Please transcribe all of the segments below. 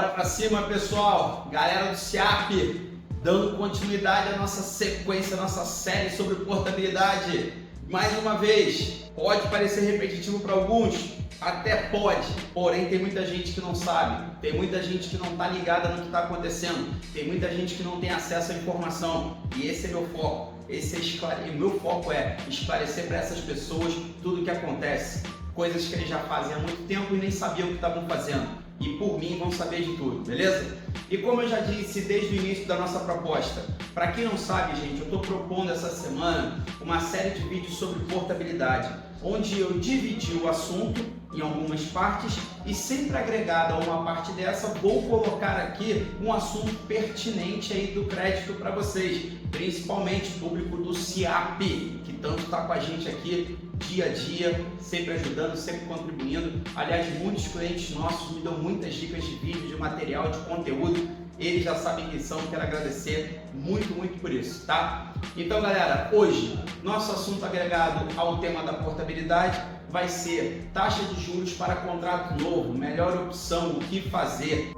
Bora pra cima, pessoal! Galera do SIAP, dando continuidade à nossa sequência, à nossa série sobre portabilidade. Mais uma vez, pode parecer repetitivo para alguns, até pode, porém tem muita gente que não sabe, tem muita gente que não está ligada no que está acontecendo, tem muita gente que não tem acesso à informação, e esse é meu foco. O meu foco é esclarecer para essas pessoas tudo o que acontece, coisas que eles já fazem há muito tempo e nem sabiam o que estavam fazendo. E por mim vão saber de tudo, beleza? E como eu já disse desde o início da nossa proposta, para quem não sabe, gente, eu estou propondo essa semana uma série de vídeos sobre portabilidade, onde eu dividi o assunto em algumas partes e sempre agregado a uma parte dessa, vou colocar aqui um assunto pertinente aí do crédito para vocês, principalmente o público do SIAP, que tanto está com a gente aqui dia a dia, sempre ajudando, sempre contribuindo. Aliás, muitos clientes nossos me dão muitas dicas de vídeo, de material, de conteúdo. Eles já sabem quem são, quero agradecer muito por isso, tá? Então, galera, hoje, nosso assunto agregado ao tema da portabilidade vai ser taxa de juros para contrato novo, melhor opção, o que fazer.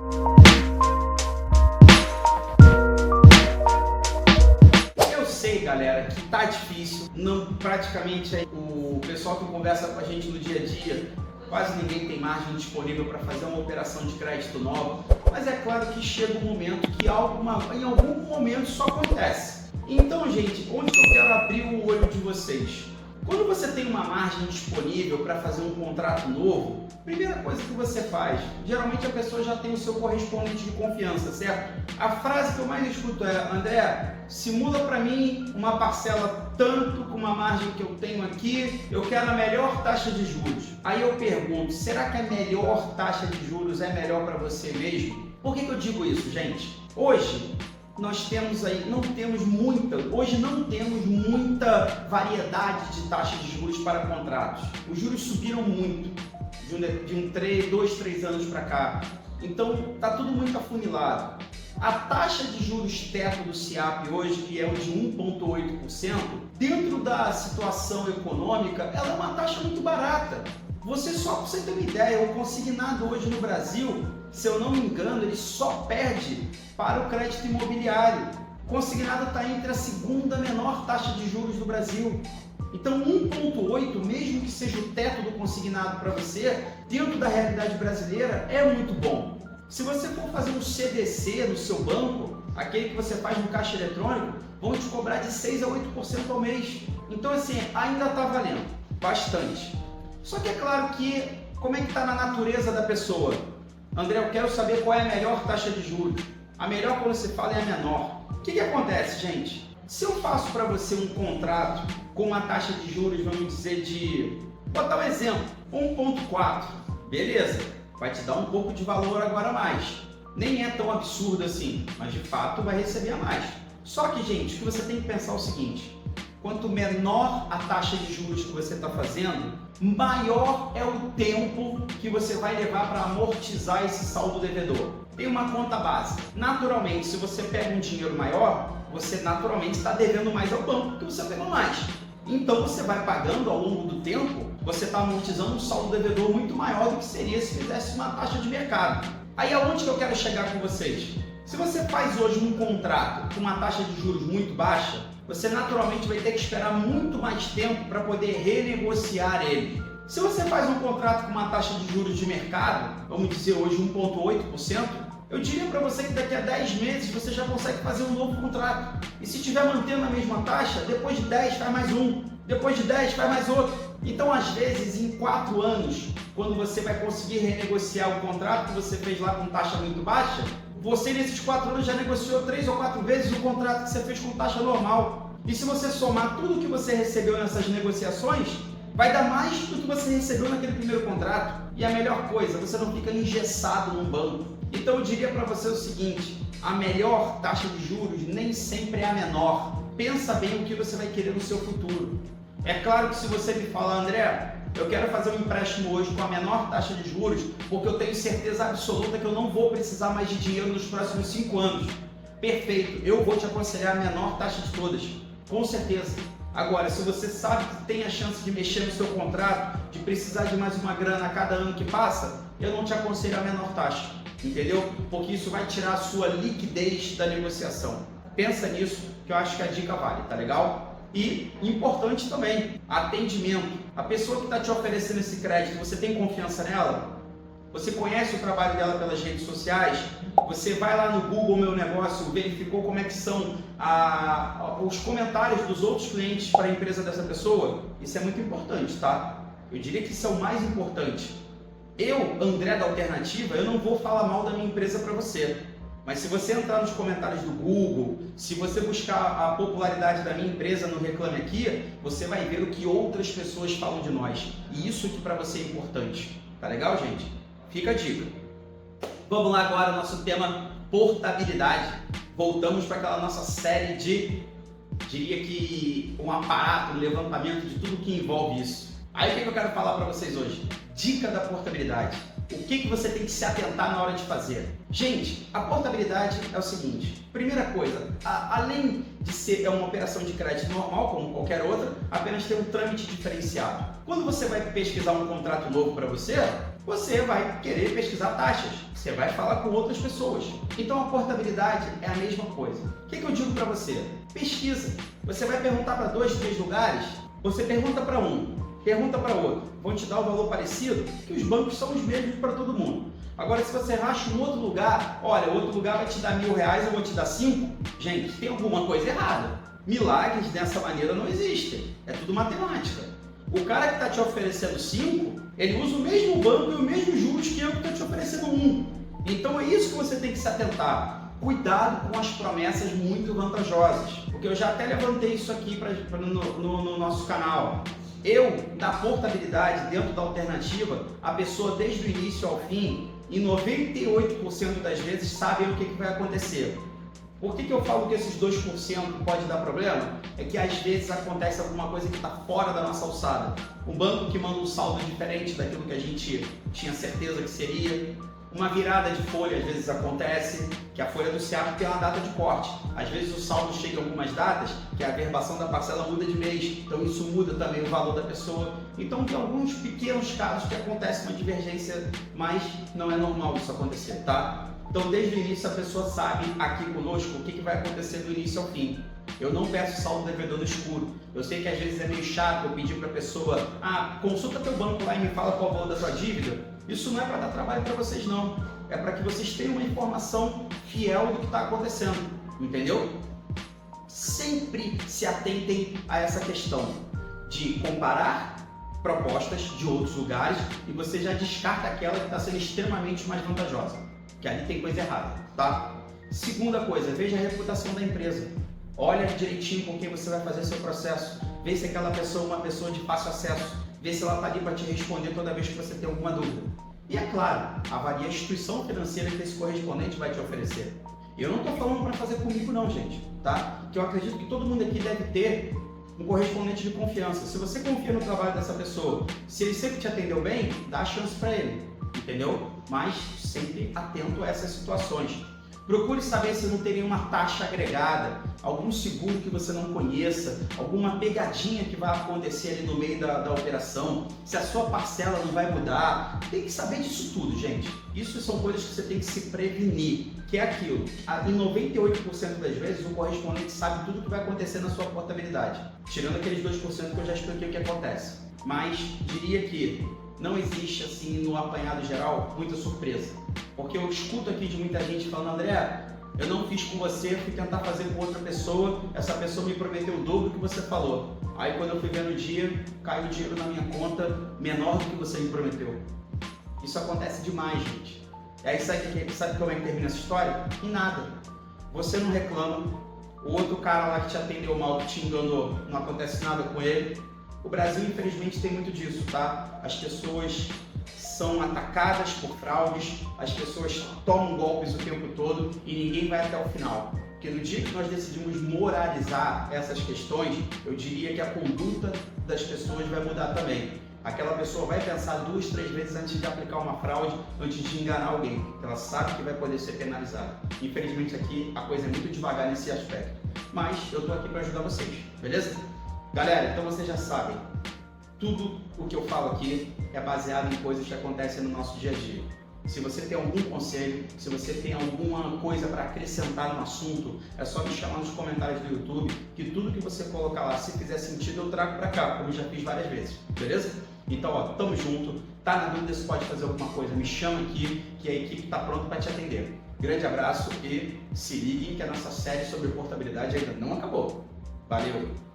Eu sei, galera, que tá difícil, não, praticamente o pessoal que conversa com a gente no dia a dia, quase ninguém tem margem disponível para fazer uma operação de crédito nova, mas é claro que chega um momento que em algum momento isso acontece. Então, gente, onde que eu quero abrir o olho de vocês? Quando você tem uma margem disponível para fazer um contrato novo, primeira coisa que você faz, geralmente a pessoa já tem o seu correspondente de confiança, certo? A frase que eu mais escuto é: André, simula para mim uma parcela tanto com uma margem que eu tenho aqui, eu quero a melhor taxa de juros. Aí eu pergunto, será que a melhor taxa de juros é melhor para você mesmo? Por que eu digo isso, gente? Hoje nós temos aí, não temos muita variedade de taxas de juros para contratos. Os juros subiram muito de 2, 3 anos para cá. Então tá tudo muito afunilado. A taxa de juros teto do SIAP hoje, que é o de 1,8%, dentro da situação econômica, ela é uma taxa muito barata. Só para você ter uma ideia, o consignado hoje no Brasil, se eu não me engano, ele só perde para o crédito imobiliário. O consignado está entre a segunda menor taxa de juros do Brasil. Então 1,8, mesmo que seja o teto do consignado para você, dentro da realidade brasileira, é muito bom. Se você for fazer um CDC no seu banco, aquele que você faz no caixa eletrônico, vão te cobrar de 6 a 8% ao mês. Então assim, ainda está valendo bastante. Só que é claro que, como é que está na natureza da pessoa? André, eu quero saber qual é a melhor taxa de juros. A melhor, quando você fala, é a menor. O que acontece, gente? Se eu faço para você um contrato com uma taxa de juros, vamos dizer vou dar um exemplo, 1,4, beleza? Vai te dar um pouco de valor agora a mais. Nem é tão absurdo assim, mas de fato vai receber a mais. Só que, gente, o que você tem que pensar é o seguinte: quanto menor a taxa de juros que você está fazendo, maior é o tempo que você vai levar para amortizar esse saldo devedor. Tem uma conta básica. Naturalmente, se você pega um dinheiro maior, você naturalmente está devendo mais ao banco porque você pegou mais. Então você vai pagando ao longo do tempo, você está amortizando um saldo devedor muito maior do que seria se fizesse uma taxa de mercado. Aí aonde que eu quero chegar com vocês? Se você faz hoje um contrato com uma taxa de juros muito baixa, você naturalmente vai ter que esperar muito mais tempo para poder renegociar ele. Se você faz um contrato com uma taxa de juros de mercado, vamos dizer hoje 1,8%, eu diria para você que daqui a 10 meses você já consegue fazer um novo contrato. E se estiver mantendo a mesma taxa, depois de 10 faz mais um, depois de 10 faz mais outro. Então, às vezes, em 4 anos, quando você vai conseguir renegociar o contrato que você fez lá com taxa muito baixa, você nesses 4 anos já negociou 3 ou 4 vezes o contrato que você fez com taxa normal. E se você somar tudo que você recebeu nessas negociações, vai dar mais do que você recebeu naquele primeiro contrato. E a melhor coisa, você não fica engessado num banco. Então eu diria para você o seguinte: a melhor taxa de juros nem sempre é a menor. Pensa bem o que você vai querer no seu futuro. É claro que se você me falar, André, eu quero fazer um empréstimo hoje com a menor taxa de juros, porque eu tenho certeza absoluta que eu não vou precisar mais de dinheiro nos próximos 5 anos. Perfeito, eu vou te aconselhar a menor taxa de todas, com certeza. Agora, se você sabe que tem a chance de mexer no seu contrato, de precisar de mais uma grana a cada ano que passa, eu não te aconselho a menor taxa. entendeu? Porque isso vai tirar a sua liquidez da negociação. Pensa nisso, que eu acho que a dica vale, tá legal? E, importante também, atendimento. A pessoa que está te oferecendo esse crédito, você tem confiança nela? Você conhece o trabalho dela pelas redes sociais? Você vai lá no Google Meu Negócio, verificou como é que são os comentários dos outros clientes para a empresa dessa pessoa? Isso é muito importante, tá? Eu diria que isso é o mais importante. Eu, André da Alternativa, eu não vou falar mal da minha empresa para você. Mas se você entrar nos comentários do Google, se você buscar a popularidade da minha empresa no Reclame Aqui, você vai ver o que outras pessoas falam de nós. E isso aqui para você é importante. Tá legal, gente? Fica a dica. Vamos lá agora ao nosso tema portabilidade. Voltamos para aquela nossa série de, diria que um aparato, um levantamento de tudo que envolve isso. Aí o que eu quero falar para vocês hoje? Dica da portabilidade. O que você tem que se atentar na hora de fazer? Gente, a portabilidade é o seguinte. Primeira coisa, além de ser uma operação de crédito normal, como qualquer outra, apenas tem um trâmite diferenciado. Quando você vai pesquisar um contrato novo para você vai querer pesquisar taxas. Você vai falar com outras pessoas. Então a portabilidade é a mesma coisa. O que eu digo para você? Pesquisa. Você vai perguntar para 2, 3 lugares, você pergunta para um, pergunta para outro, vão te dar o valor parecido, que os bancos são os mesmos para todo mundo. Agora, se você racha um outro lugar, olha, outro lugar vai te dar R$1.000, eu vou te dar 5, gente, tem alguma coisa errada. Milagres dessa maneira não existem, é tudo matemática. O cara que está te oferecendo 5, ele usa o mesmo banco e o mesmo juros que eu que estou te oferecendo 1. Então é isso que você tem que se atentar. Cuidado com as promessas muito vantajosas, porque eu já até levantei isso aqui no nosso canal. Da portabilidade dentro da Alternativa, a pessoa desde o início ao fim, em 98% das vezes, sabe o que vai acontecer. Por que eu falo que esses 2% pode dar problema? É que às vezes acontece alguma coisa que está fora da nossa alçada. Um banco que manda um saldo diferente daquilo que a gente tinha certeza que seria. Uma virada de folha às vezes acontece, que a folha do SEAP tem uma data de corte. Às vezes o saldo chega em algumas datas, que a averbação da parcela muda de mês, então isso muda também o valor da pessoa. Então tem alguns pequenos casos que acontece uma divergência, mas não é normal isso acontecer, tá? Então desde o início a pessoa sabe aqui conosco o que vai acontecer do início ao fim. Eu não peço saldo devedor no escuro. Eu sei que às vezes é meio chato eu pedir para a pessoa, consulta teu banco lá e me fala qual é o valor da tua dívida. Isso não é para dar trabalho para vocês não, é para que vocês tenham uma informação fiel do que está acontecendo, entendeu? Sempre se atentem a essa questão de comparar propostas de outros lugares e você já descarta aquela que está sendo extremamente mais vantajosa, que ali tem coisa errada, tá? Segunda coisa, veja a reputação da empresa. Olha direitinho com quem você vai fazer seu processo, vê se aquela pessoa é uma pessoa de fácil acesso, vê se ela está ali para te responder toda vez que você tem alguma dúvida. E é claro, avalie a instituição financeira que esse correspondente vai te oferecer. Eu não estou falando para fazer comigo não, gente, tá? Que eu acredito que todo mundo aqui deve ter um correspondente de confiança. Se você confia no trabalho dessa pessoa, se ele sempre te atendeu bem, dá a chance para ele, entendeu? Mas sempre atento a essas situações. Procure saber se não tem nenhuma taxa agregada, algum seguro que você não conheça, alguma pegadinha que vai acontecer ali no meio da operação, se a sua parcela não vai mudar. Tem que saber disso tudo, gente. Isso são coisas que você tem que se prevenir, que é aquilo. Em 98% das vezes, o correspondente sabe tudo o que vai acontecer na sua portabilidade, tirando aqueles 2% que eu já expliquei o que acontece. Mas diria que não existe, assim, no apanhado geral, muita surpresa. Porque eu escuto aqui de muita gente falando, André, eu não fiz com você, fui tentar fazer com outra pessoa, essa pessoa me prometeu o dobro que você falou. Aí quando eu fui ver no dia, caiu o dinheiro na minha conta menor do que você me prometeu. Isso acontece demais, gente. Aí sabe como é que termina essa história? Em nada. Você não reclama, o outro cara lá que te atendeu mal, que te enganou, não acontece nada com ele. O Brasil, infelizmente, tem muito disso, tá? As pessoas são atacadas por fraudes, as pessoas tomam golpes o tempo todo e ninguém vai até o final. Porque no dia que nós decidimos moralizar essas questões, eu diria que a conduta das pessoas vai mudar também. Aquela pessoa vai pensar 2, 3 vezes antes de aplicar uma fraude, antes de enganar alguém, porque ela sabe que vai poder ser penalizada. Infelizmente aqui a coisa é muito devagar nesse aspecto, mas eu estou aqui para ajudar vocês, beleza? Galera, então vocês já sabem, tudo o que eu falo aqui é baseado em coisas que acontecem no nosso dia a dia. Se você tem algum conselho, se você tem alguma coisa para acrescentar no assunto, é só me chamar nos comentários do YouTube, que tudo que você colocar lá, se fizer sentido, eu trago para cá, como já fiz várias vezes, beleza? Então, ó, tamo junto. Tá na dúvida se pode fazer alguma coisa, me chama aqui, que a equipe tá pronta para te atender. Grande abraço e se liguem que a nossa série sobre portabilidade ainda não acabou. Valeu!